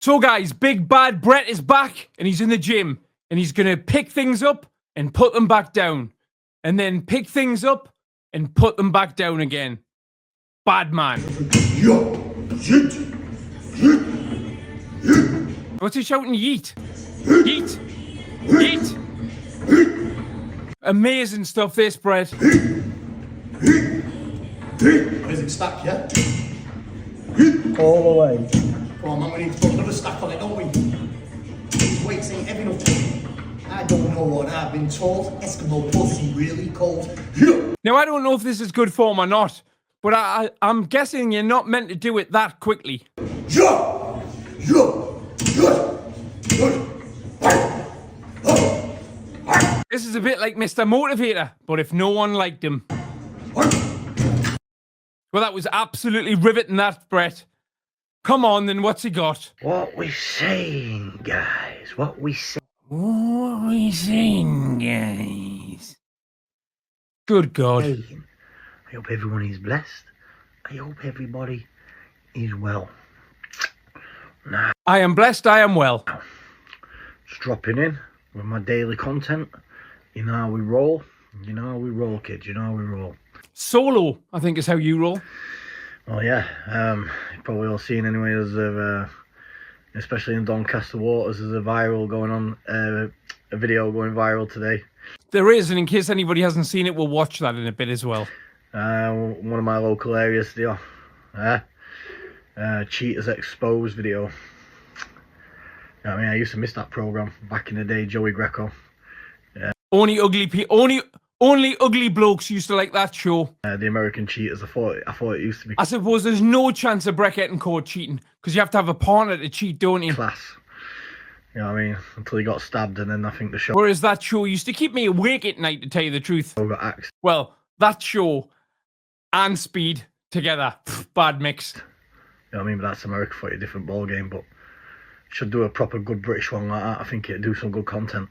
So guys, big bad Brett is back and he's in the gym and he's going to pick things up and put them back down and then pick things up and put them back down again. Bad man. What's he shouting? Yeet. Yeet. Yeet. Amazing stuff this, Brett. Is it stacked, yeah? All the way. Oh man, we need to put another stack on it, don't we? These weights ain't heavy enough. I don't know what I've been told. Eskimo pussy really cold. Now, I don't know if this is good form or not, but I'm guessing you're not meant to do it that quickly. This is a bit like Mr. Motivator, but if no one liked him. Well, that was absolutely riveting, that, Brett. Come on, then, what's he got? What we saying, guys? What we saying? What we saying, guys? Good God. I hope everyone is blessed. I hope everybody is well. Now, I am blessed, I am well. just dropping in with my daily content. You know how we roll. You know how we roll, kids. You know how we roll. Solo, I think is how you roll. Well, yeah. You've probably all seen anyway. There's especially in Doncaster waters, there's a viral going on, a video going viral today. There is, and in case anybody hasn't seen it, we'll watch that in a bit as well. One of my local areas, Cheaters Exposed video. You know what I mean, I used to miss that program back in the day. Joey Greco. Only ugly blokes used to like that show. The American Cheaters. I thought it used to be. I suppose there's no chance of Brett getting caught cheating because you have to have a partner to cheat, don't you? Class. You know what I mean? Until he got stabbed, and then I think the show. Whereas that show used to keep me awake at night, to tell you the truth. Got axed. Well, that show and Speed together, bad mix. You know what I mean? But that's America for you, different ball game. But should do a proper good British one like that. I think it'd do some good content.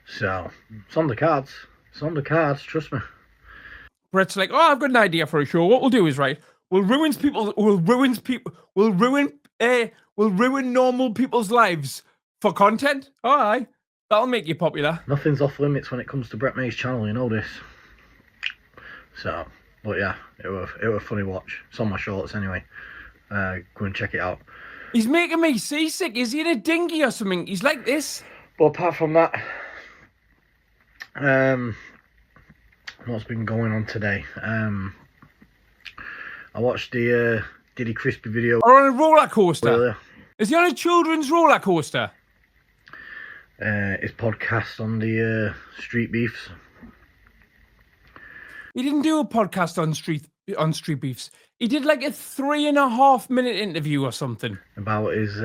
So it's on the cards. It's on the cards. Trust me. Brett's like, oh, I've got an idea for a show. What we'll do is, right, we'll ruin normal people's lives for content. All right, that'll make you popular. Nothing's off limits when it comes to Brett May's channel. You know this. So, but yeah, it was a funny watch. It's on my shorts anyway. Go and check it out. He's making me seasick. Is he in a dinghy or something? He's like this. But apart from that, what's been going on today? I watched the Diddy Crispy video. Or on a roller coaster. Earlier. Is he on a children's roller coaster? His podcast on the Street Beefs. He didn't do a podcast on Street Beefs. He did like a 3.5-minute interview or something About his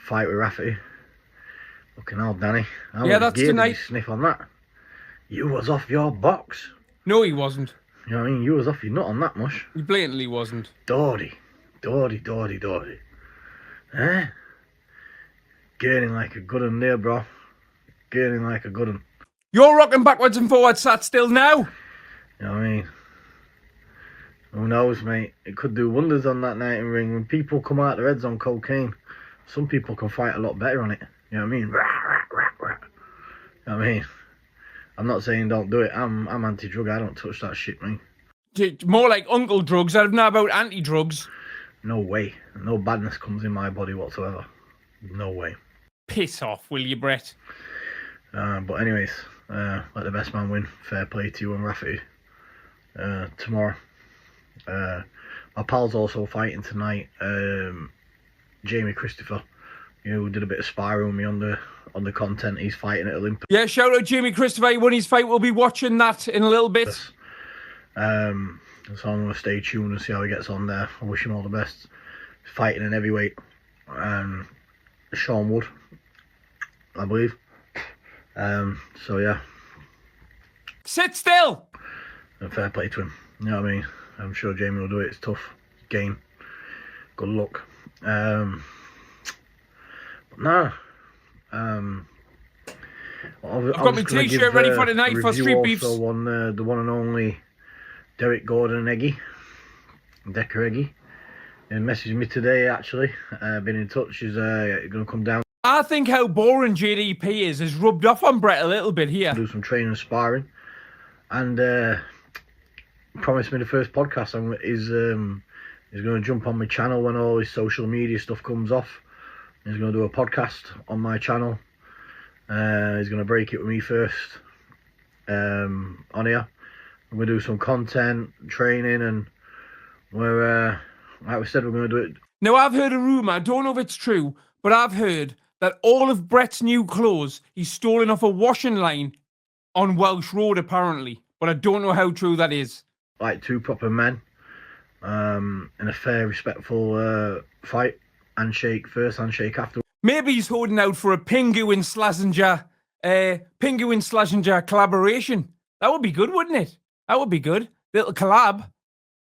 fight with Rafferty. Fucking hell, Danny. Yeah, that's tonight. Did you sniff on that? You was off your box. No, he wasn't. You know what I mean? You was off your nut on that mush. He blatantly wasn't. Dawdy. Eh? Gaining like a good one there, bro. Gaining like a good one. You're rocking backwards and forwards, sat still now. You know what I mean? Who knows, mate? It could do wonders on that night in ring. When people come out their heads on cocaine, some people can fight a lot better on it. You know what I mean? You know what I mean? I'm not saying don't do it. I'm anti-drug. I don't touch that shit, man. More like uncle drugs. I don't know about anti-drugs. No way. No badness comes in my body whatsoever. No way. Piss off, will you, Brett? But anyways, let the best man win. Fair play to you and Rafferty. Tomorrow. My pal's also fighting tonight. Jamie Christopher, who did a bit of sparring with me on the content. He's fighting at Olympus. Yeah, shout out Jamie Christopher. He won his fight. We'll be watching that in a little bit. So I'm going to stay tuned and see how he gets on there. I wish him all the best. He's fighting in heavyweight. Sean Wood, I believe. So yeah. Sit still. And fair play to him. You know what I mean? I'm sure Jamie will do it. It's tough game. Good luck. But nah. I've got my t-shirt ready for tonight for Street Beefs. Also on the one and only Derek Gordon and Eggie. DECCA HEGGIE. He messaged me today, actually. Been in touch. He's going to come down. I think how boring JDP is has rubbed off on Brett a little bit here. Do some training and sparring. And promised me the first podcast. He's going to jump on my channel when all his social media stuff comes off. He's going to do a podcast on my channel. He's going to break it with me first on here. We're going to do some content, training, and we're, like we said, we're going to do it. Now, I've heard a rumour, I don't know if it's true, but I've heard that all of Brett's new clothes he's stolen off a washing line on Welsh Road, apparently. But I don't know how true that is. Like two proper men in a fair, respectful fight. Handshake first, handshake after. Maybe he's holding out for a Pingu and Slazenger collaboration. That would be good, wouldn't it? That would be good. Little collab.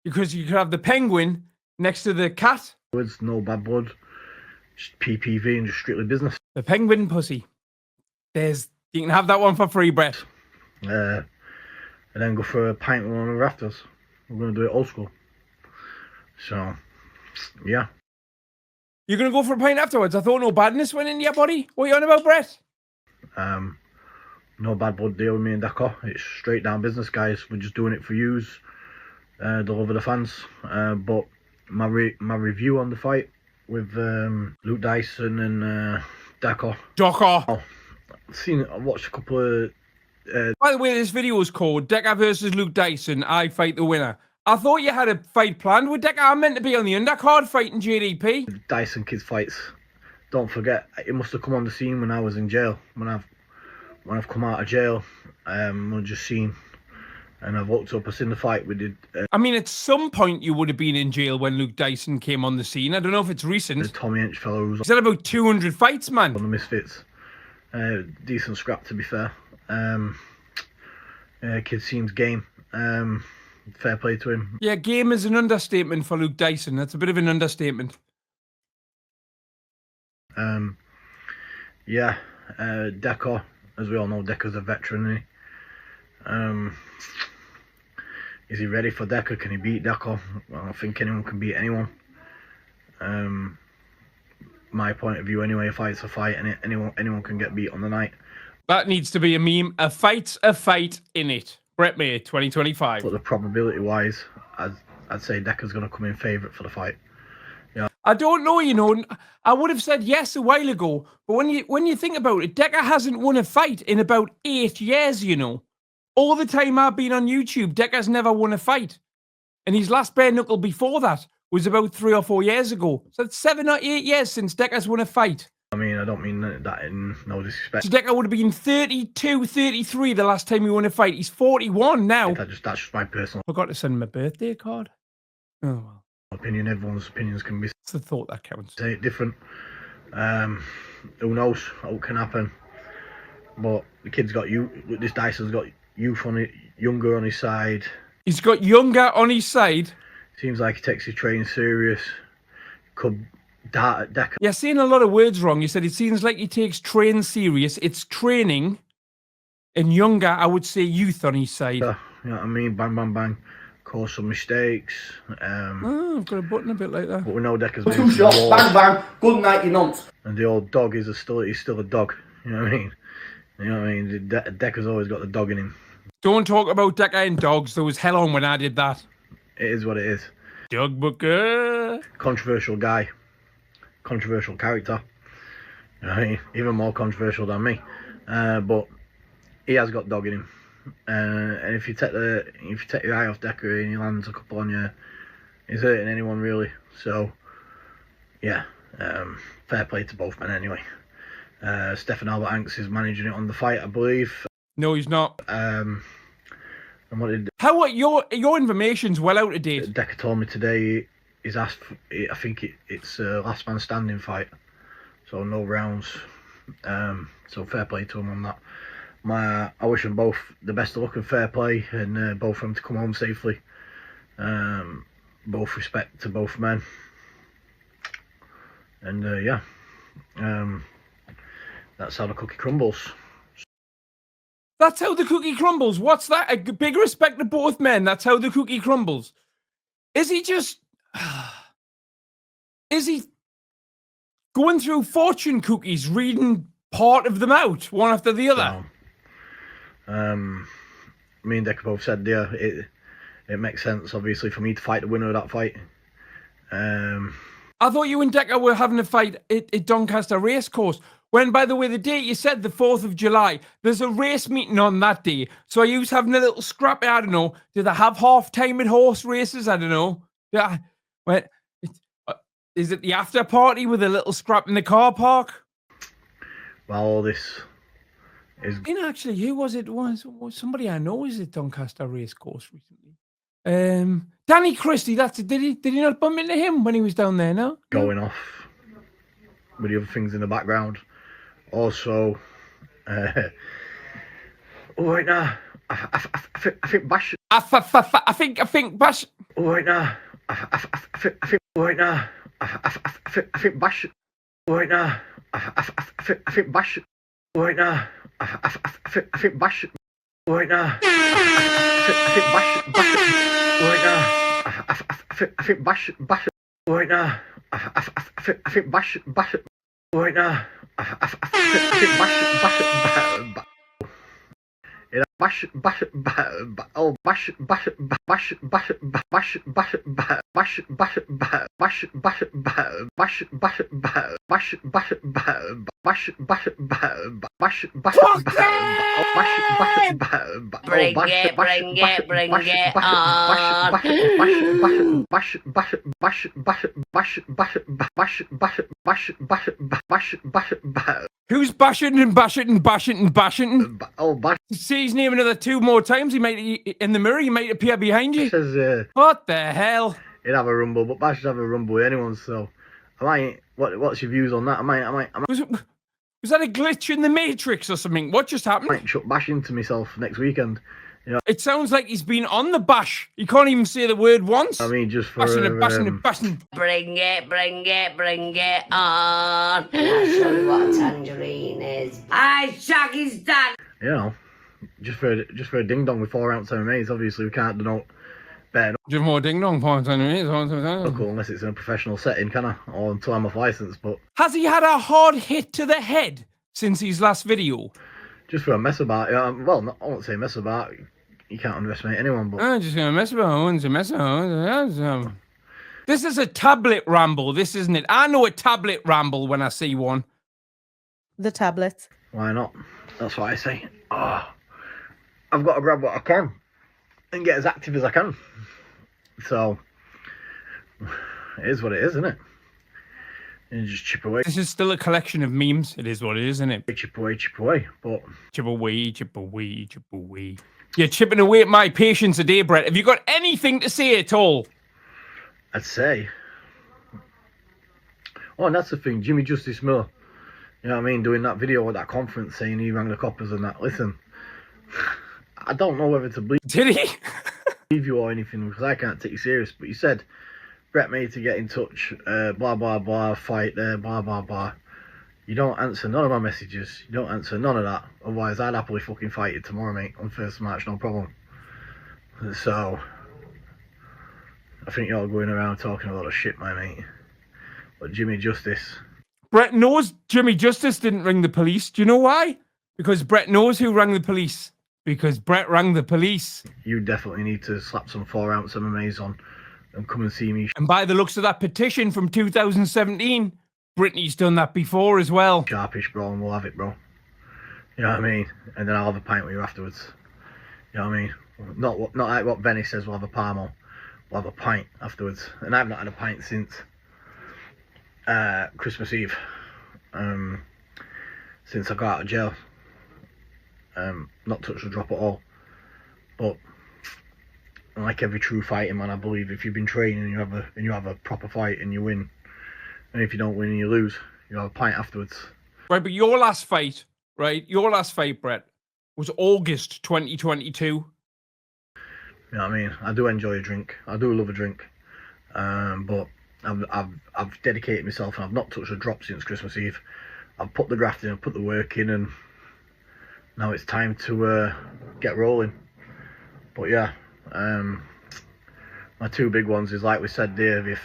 Because you could have the penguin next to the cat. No bad blood. Just PPV and just strictly business. The penguin pussy. You can have that one for free, Brett. And then go for a pint with one of the rafters. We're going to do it old school. So, yeah. You're going to go for a pint afterwards? I thought no badness went into your body. What are you on about, Brett? No bad blood deal with me and DECCA. It's straight down business, guys. We're just doing it for yous. The love of the fans. But my review on the fight with Luke Dyson and DECCA. DECCA. I've watched a couple of... By the way, this video is called DECCA versus Luke Dyson. I fight the winner. I thought you had a fight planned with DECCA. I'm meant to be on the undercard fighting JDP. Dyson kids fights. Don't forget, it must have come on the scene when I was in jail. When I've come out of jail, I've just seen, and I've looked up. I've seen the fight we did. I mean, at some point you would have been in jail when Luke Dyson came on the scene. I don't know if it's recent. The Tommy Inch fellow who's He's had about 200 fights, man. On the Misfits. Decent scrap, to be fair. Kid seems game. Fair play to him. Yeah, game is an understatement for Luke Dyson. That's a bit of an understatement. Yeah, DECCA, as we all know, DECCA's a veteran, isn't he? Is he ready for DECCA? Can he beat DECCA? Well, I don't think anyone can beat anyone. My point of view anyway, a fight's a fight, and anyone can get beat on the night. That needs to be a meme. A fight's a fight in it. Brett May, 2025. But the probability-wise, I'd say DECCA's going to come in favourite for the fight. Yeah. I don't know, you know. I would have said yes a while ago, but when you think about it, DECCA hasn't won a fight in about 8 years, you know. All the time I've been on YouTube, DECCA's never won a fight. And his last bare knuckle before that was about 3 or 4 years ago. So it's 7 or 8 years since DECCA's won a fight. I mean, I don't mean that in no disrespect. So DECCA would have been 32, 33 the last time he won a fight. He's 41 now. That's just my personal... Forgot to send him a birthday card. Oh, well. Opinion. Everyone's opinions can be... It's the thought that counts. Say it different. Who knows what can happen. But the kid's got you. This Dyson's got youth on it, younger on his side. He's got younger on his side. Seems like he takes his training serious. Could dart at DECCA. Yeah, saying a lot of words wrong. You said it seems like he takes train serious. It's training. And younger, I would say youth on his side. You know what I mean? Bang, bang, bang. Cause some mistakes. Oh, I've got a button a bit like that. But we know DECCA's Two shots, bang bang, good night, you nonce. And the old dog he's still a dog. You know what I mean? You know what I mean? DECCA's always got the dog in him. Don't talk about DECCA and dogs. There was hell on when I did that. It is what it is. Dog booker. Controversial guy. Controversial character. You know what I mean? Even more controversial than me. But he has got dog in him. And if you take your eye off DECCA and he lands a couple on you, he's hurting anyone really. So yeah, fair play to both men anyway. Stefan Albert Hanks is managing it on the fight, I believe. No, he's not. And what did your information's well out of date. DECCA told me today? He's asked for, I think it's a last man standing fight, so no rounds. So fair play to him on that. I wish them both the best of luck and fair play, and both of them to come home safely. Both respect to both men, and yeah, that's how the cookie crumbles. That's how the cookie crumbles. What's that? A big respect to both men. That's how the cookie crumbles. Is he just... Is he going through fortune cookies, reading part of them out, one after the other? So, me and DECCA both said, yeah, it makes sense, obviously, for me to fight the winner of that fight. I thought you and DECCA were having a fight at Doncaster Racecourse. When, by the way, the date you said, the 4th of July, there's a race meeting on that day. So are you having a little scrap? I don't know. Do they have half time at horse races? I don't know. Yeah. Well, is it the after party with a little scrap in the car park? Well, all this is... Actually, who was it? Was somebody I know was at Doncaster Racecourse recently. Danny Christie, that's it. Did he not bump into him when he was down there, no? Going off with the other things in the background. Also, right now, I think Bash. I think Bash. Right now, I think right now, I think Bash. Right now, I think Bash. Right now, I think Bash. Right now, I think Bash. Right now, I think Bash. Right now, I think Bash. Right now, I think Who's bashing and bashing and bashing and bashing? Oh, Bash See his name another 2 more times. He might in the mirror. He might appear behind you. says What the hell? he'd have a rumble, but Bash would have a rumble with anyone. So, I might. What's your views on that? I might Was that a glitch in the Matrix or something? What just happened? chuck Bash into myself next weekend. You know, It sounds like he's been on the bash. He can't even say the word once. I mean, just for Bashing and bashing and bashing. Bring it on. I'll show you what a tangerine is. I Shaggy's dad. you know, just for a ding dong with 4 ounce MMAs. Obviously, we can't denote better Just more ding dong points on it. knuckle unless it's in a professional setting, can I? Or until I'm off license. But Has he had a hard hit to the head since his last video? just for a mess about, well, I won't say mess about. You can't underestimate anyone, but I'm just gonna mess about. This is a tablet ramble. This isn't it. I know a tablet ramble when I see one. The tablets. why not? That's what I say. Oh, I've got to grab what I can and get as active as I can. So it is what it is, isn't it? And just chip away, This is still a collection of memes. It is what it is, isn't it? chip away. But Chip away, chip away, chip away. You're chipping away at my patience a day, Brett. Have you got anything to say at all? I'd say, oh, and that's the thing, Jimmy Justice Miller, you know what I mean, doing that video at that conference saying he rang the coppers and that. Listen, I don't know whether to believe Did he? you or anything because I can't take you serious, but you said Brett made to get in touch, blah blah blah, fight there, blah blah blah. You don't answer none of my messages, you don't answer none of that, otherwise I'd happily fucking fight you tomorrow, mate, on 1st March, no problem. So I think you're going around talking a lot of shit, my mate. But Jimmy Justice, Brett knows Jimmy Justice didn't ring the police. Do you know why? Because Brett knows who rang the police. Because Brett rang the police. you definitely need to slap some 4 ounce MMAs on and come and see me And by the looks of that petition from 2017, Britney's done that before as well. sharpish, bro, and we'll have it, bro. You know what I mean? And then I'll have a pint with you afterwards. You know what I mean? Not like what Benny says, we'll have a Parmo. We'll have a pint afterwards. And I've not had a pint since Christmas Eve. Since I got out of jail. Not touched a drop at all. But like every true fighting man, I believe if you've been training and you have a proper fight and you win, and if you don't win and you lose, you have a pint afterwards. Right, but your last fight, Brett, was August 2022. You know what I mean? I do enjoy a drink. I do love a drink. But I've dedicated myself and I've not touched a drop since Christmas Eve. I've put the graft in, I've put the work in, and now it's time to get rolling. But yeah, my 2 big ones is, like we said, Dave, if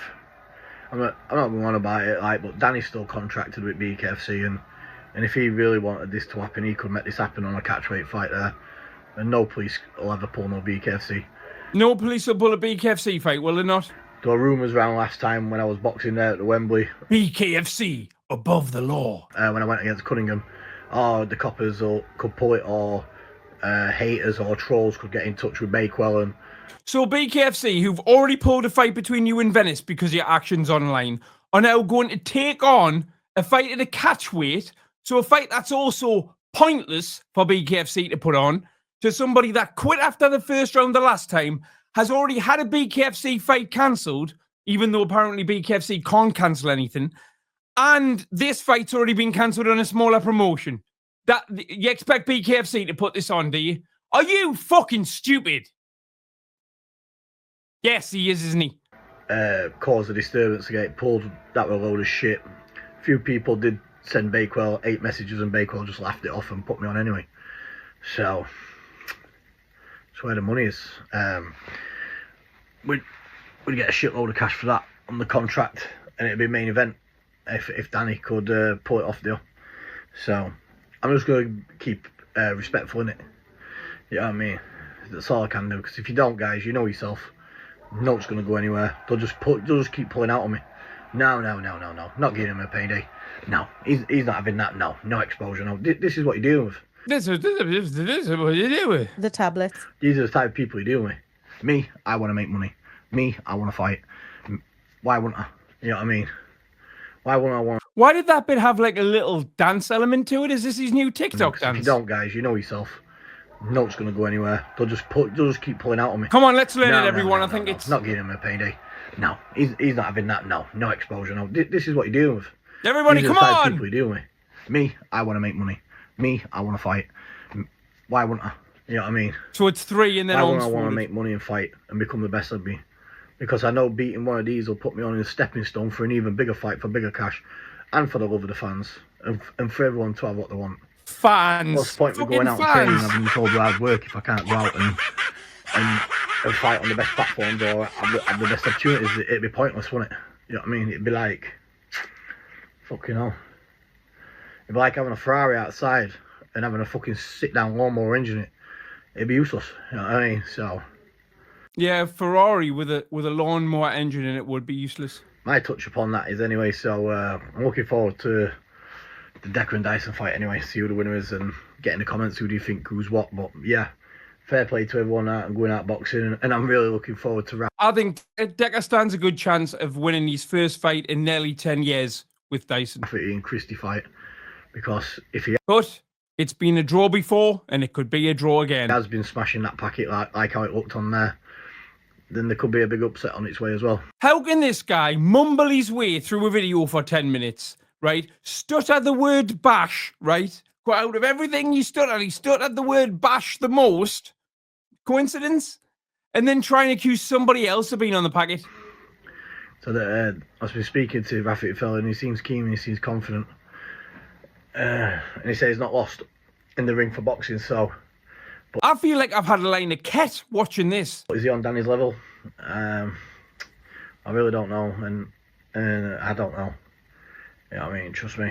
I'm not going on about it, like, but Danny's still contracted with BKFC, and if he really wanted this to happen, he could make this happen on a catchweight fight there, and no police will ever pull no BKFC. No police will pull a BKFC fight, will they not? There were rumours around last time when I was boxing there at the Wembley. BKFC, above the law. When I went against Cunningham, the coppers could pull it, or haters or trolls could get in touch with Bakewell. And so BKFC, who've already pulled a fight between you and Venice because of your actions online, are now going to take on a fight at a catchweight. So a fight that's also pointless for BKFC to put on to somebody that quit after the first round the last time, has already had a BKFC fight cancelled, even though apparently BKFC can't cancel anything. And this fight's already been cancelled on a smaller promotion. That you expect BKFC to put this on, do you? Are you fucking stupid? Yes, he is, isn't he? Caused a disturbance to get it pulled. That were a load of shit. A few people did send Bakewell 8 messages, and Bakewell just laughed it off and put me on anyway. So that's where the money is. We'd get a shitload of cash for that on the contract, and it'd be a main event if Danny could pull it off deal. So I'm just going to keep respectful in it. You know what I mean? That's all I can do, because if you don't, guys, you know yourself, no it's going to go anywhere. They'll just keep pulling out on me. No, not giving him a payday. No, he's not having that. No exposure. No, this is what you're dealing with. This is what you do with. The tablets. These are the type of people you're dealing with. Me, I want to make money. Me, I want to fight. Why wouldn't I? You know what I mean? Why wouldn't I want to? Why did that bit have like a little dance element to it? Is this his new TikTok dance? If you don't, guys, you know yourself. No it's going to go anywhere. They'll just keep pulling out on me. Come on, let's learn it, everyone. I think it's not giving him a payday. No, he's not having that. No exposure. No, this is what you're dealing with. Everybody, These come are the type of on! people you're dealing with. Me, I want to make money. Me, I want to fight. Why wouldn't I? You know what I mean? So it's 3 and then why on. wouldn't I want to make money and fight and become the best of me? Because I know beating one of these will put me on a stepping stone for an even bigger fight, for bigger cash, and for the love of the fans, and for everyone to have what they want. Fans. What's the point of going out and training and having told you hard work if I can't go out and fight on the best platforms or have the best opportunities? It'd be pointless, wouldn't it? You know what I mean? It'd be like, fucking hell. It'd be like having a Ferrari outside and having a fucking sit-down lawnmower engine in it. It'd be useless. You know what I mean? So yeah, Ferrari with a lawnmower engine in it would be useless. My touch upon that is anyway. So I'm looking forward to the DECCA and Dyson fight anyway. See who the winner is and get in the comments who do you think who's what. But yeah, fair play to everyone out and going out boxing, and I'm really looking forward to. I think DECCA stands a good chance of winning his first fight in nearly 10 years with Dyson. And Christie fight, because if he But it's been a draw before, and it could be a draw again. has been smashing that packet like how it looked on there, then there could be a big upset on its way as well. How can this guy mumble his way through a video for 10 minutes, right? Stutter the word bash, right? Out of everything he stuttered the word bash the most. Coincidence? And then try and accuse somebody else of being on the packet. So that I've been speaking to Rafik fella, and he seems keen and he seems confident. And he says he's not lost in the ring for boxing, so... I feel like I've had a line of ket watching this. Is he on Danny's level? I really don't know, and I don't know. You know what I mean? Trust me.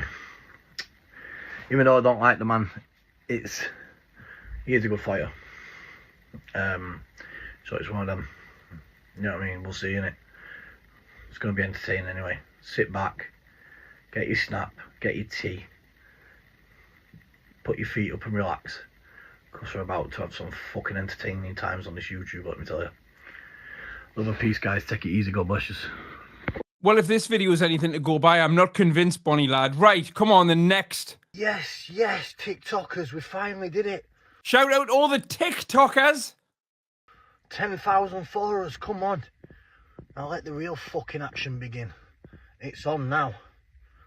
Even though I don't like the man, he is a good fighter. So it's one of them. You know what I mean? We'll see, innit? It's going to be entertaining anyway. Sit back, get your snap, get your tea, put your feet up and relax. Because we're about to have some fucking entertaining times on this YouTube, let me tell you. Love and peace, guys. Take it easy. God bless you. Well, if this video is anything to go by, I'm not convinced, Bonnie lad. Right, come on, the next. Yes, TikTokers, we finally did it. Shout out all the TikTokers. 10,000 followers, come on. Now let the real fucking action begin. It's on now.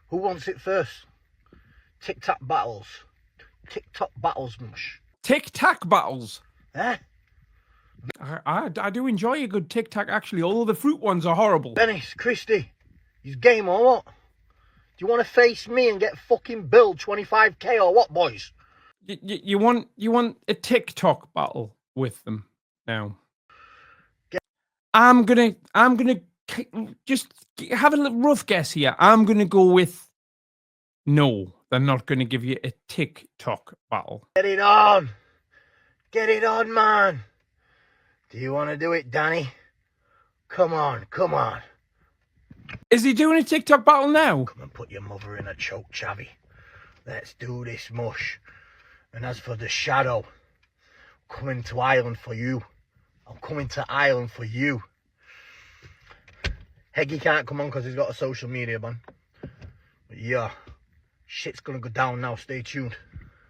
Who wants it first? TikTok battles. TikTok battles, mush. Tic-tac battles. Eh? I do enjoy a good tic-tac, actually, although the fruit ones are horrible. Dennis, Christie, he's game or what? Do you want to face me and get fucking billed 25k or what, boys? You want a TikTok battle with them now. I'm gonna Just have a little rough guess here. I'm going to go with no. They're not going to give you a TikTok battle. Get it on. Get it on, man. Do you want to do it, Danny? Come on, come on. Is he doing a TikTok battle now? Come and put your mother in a choke, Chavy. Let's do this mush. And as for the shadow, I'm coming to Ireland for you. I'm coming to Ireland for you. Heggie can't come on because he's got a social media ban. But yeah, shit's gonna go down now. Stay tuned.